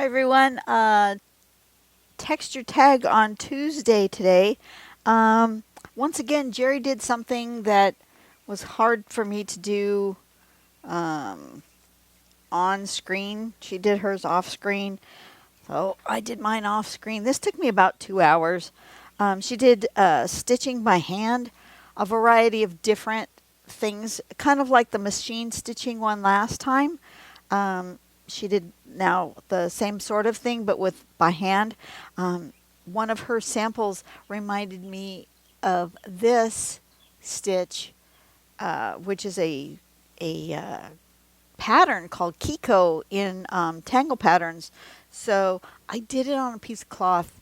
everyone. Texture tag on Tuesday today. Um, Once again, Jerry did something that was hard for me to do um, on screen. She did hers off screen, so I did mine off screen. This took me about 2 hours. She did stitching by hand, a variety of different things, kind of like the machine stitching one last time. Um, she did now the same sort of thing, but with by hand. One of her samples reminded me of this stitch, which is a pattern called Kiko in Tangle Patterns. So I did it on a piece of cloth.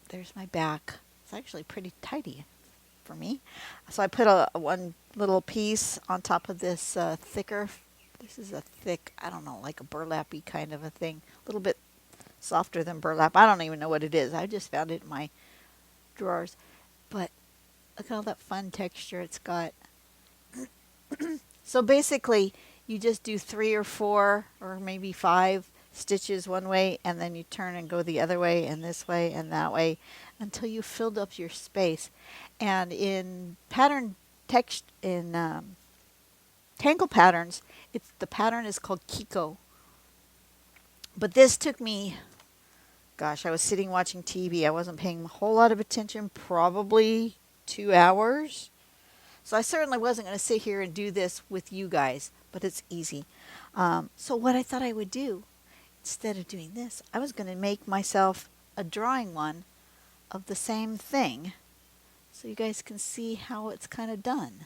There's my back. It's actually pretty tidy for me. So I put a one little piece on top of this thicker. This is a thick, I don't know, like a burlappy kind of a thing. A little bit softer than burlap. I don't even know what it is. I just found it in my drawers. But look at all that fun texture it's got. So basically, you just do 3 or 4 or maybe 5 stitches one way, and then you turn and go the other way and this way and that way until you filled up your space. And in pattern text in Tangle patterns, the pattern is called Kiko. But this took me, gosh, I was sitting watching TV. I wasn't paying a whole lot of attention, probably 2 hours. So I certainly wasn't going to sit here and do this with you guys, but it's easy. So what I thought I would do, instead of doing this, I was going to make myself a drawing one of the same thing so you guys can see how it's kind of done.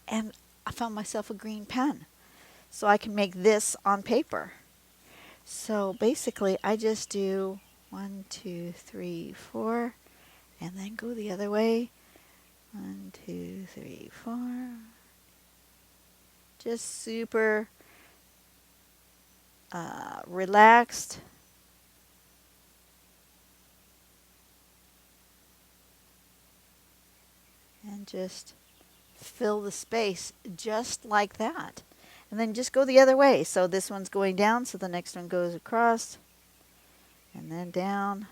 And I found myself a green pen so I can make this on paper. So basically I just do 1, 2, 3, 4, and then go the other way. 1, 2, 3, 4. Just super relaxed. And just fill the space just like that. And then just go the other way. So this one's going down, so the next one goes across. And then down.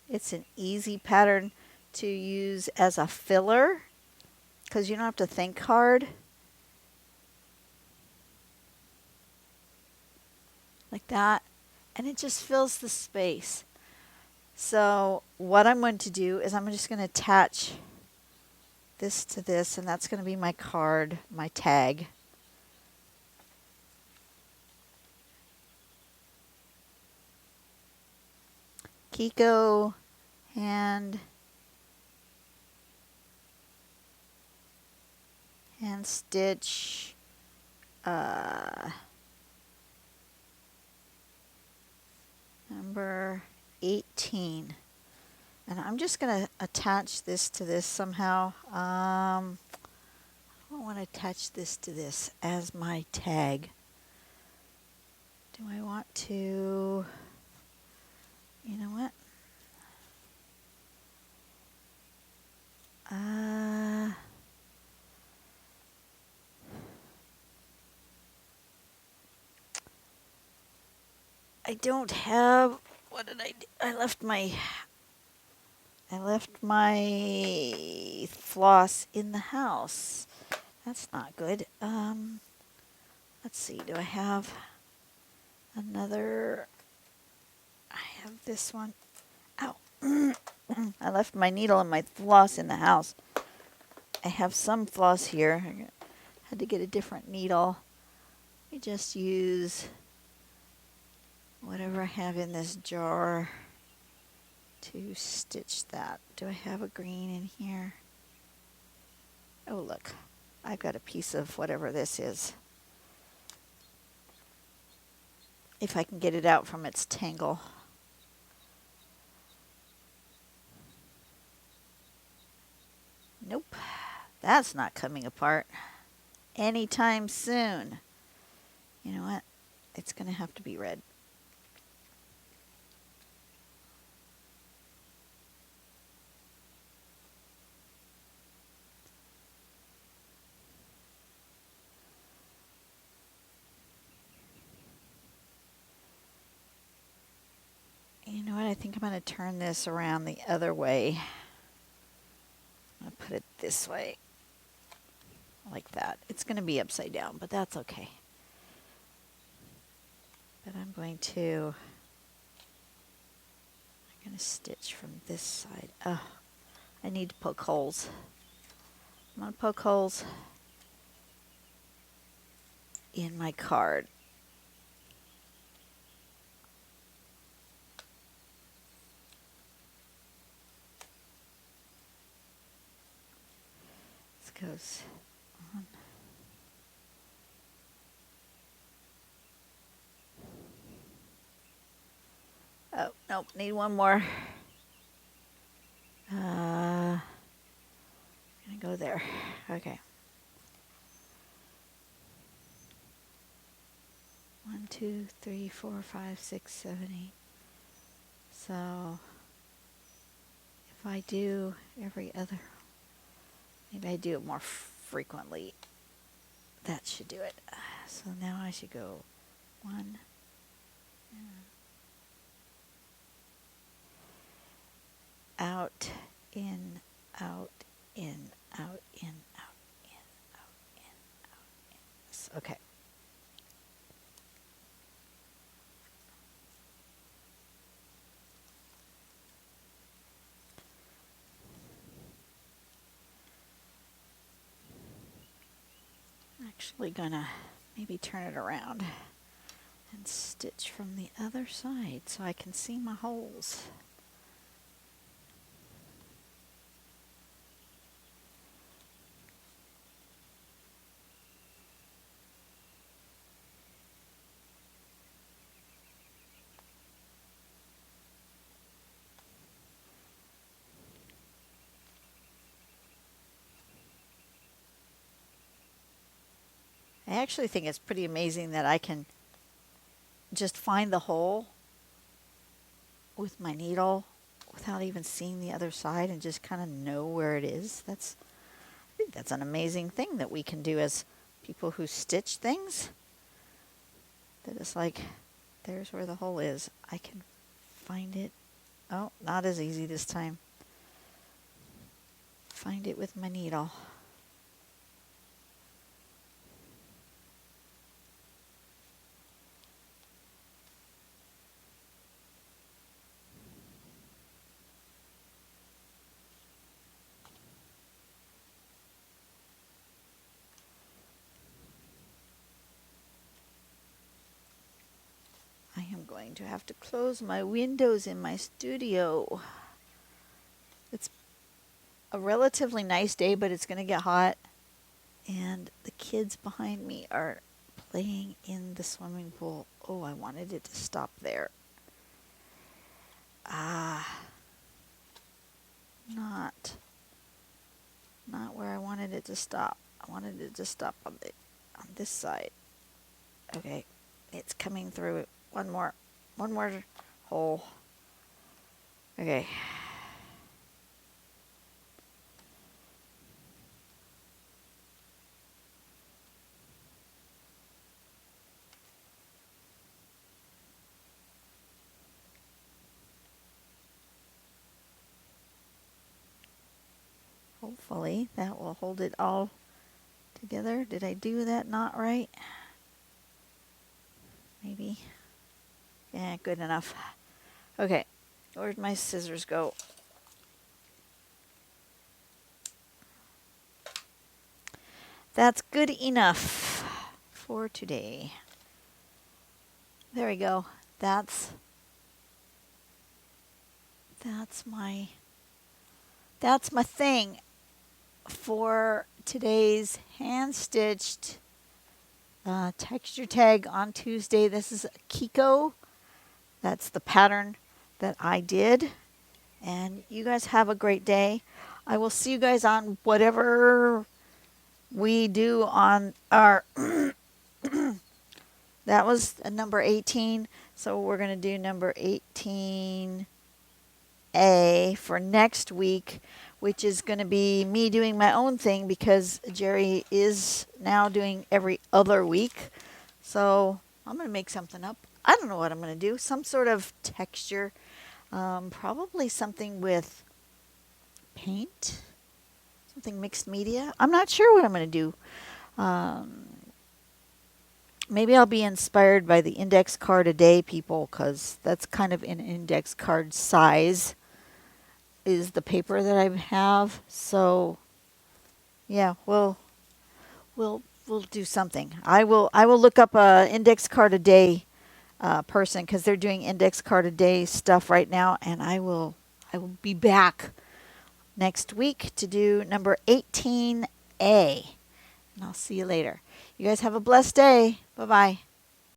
It's an easy pattern to use as a filler because you don't have to think hard. Like that. And it just fills the space. So what I'm going to do is I'm just going to attach this to this, and that's going to be my card, my tag. Keeko hand stitch number 18. And I'm just going to attach this to this somehow. I want to attach this to this as my tag. Do I want to... You know what? I don't have... What did I do? I left my floss in the house. That's not good. Let's see. Do I have another? I have this one. Ow. I left my needle and my floss in the house. I have some floss here. I had to get a different needle. I just use whatever I have in this jar to stitch that. Do I have a green in here? Oh, look. I've got a piece of whatever this is. If I can get it out from its tangle. Nope. That's not coming apart. anytime soon. You know what? It's going to have to be red. You know what? I think I'm going to turn this around the other way. I'm going to put it this way. Like that. It's going to be upside down, but that's okay. But I'm going to stitch from this side. Oh, I need to poke holes. I'm going to poke holes in my card. This goes on. Oh, nope, need one more. Gonna go there. Okay. 1, 2, 3, 4, 5, 6, 7, 8. So if I do every other, maybe I do it more frequently. That should do it. So now I should go 1. Out, in, out, in, out, in, out, in, out, in, out, in. Okay. Actually gonna maybe turn it around and stitch from the other side so I can see my holes. I actually think it's pretty amazing that I can just find the hole with my needle without even seeing the other side and just kind of know where it is. I think that's an amazing thing that we can do as people who stitch things. That it's like, there's where the hole is. I can find it. Oh, not as easy this time. Find it with my needle. I am going to have to close my windows in my studio. It's a relatively nice day, but it's going to get hot. And the kids behind me are playing in the swimming pool. Oh, I wanted it to stop there. Not where I wanted it to stop. I wanted it to stop on this side. Okay, it's coming through. One more hole. Okay. Hopefully that will hold it all together. Did I do that not right? Maybe. Yeah, good enough. Okay, where'd my scissors go? That's good enough for today. There we go. That's my thing for today's hand-stitched texture tag on Tuesday. This is Kiko. That's the pattern that I did. And you guys have a great day. I will see you guys on whatever we do on our that was number 18, so we're going to do number 18A for next week, which is going to be me doing my own thing because Jerry is now doing every other week. So I'm going to make something up. I don't know what I'm going to do. Some sort of texture. Probably something with paint. Something mixed media. I'm not sure what I'm going to do. Maybe I'll be inspired by the index card a day people, because that's kind of an index card size is the paper that I have. So yeah, we'll do something. I will look up a index card a day person, because they're doing index card a day stuff right now, and I will be back next week to do number 18A. And I'll see you later. You guys have a blessed day. Bye bye.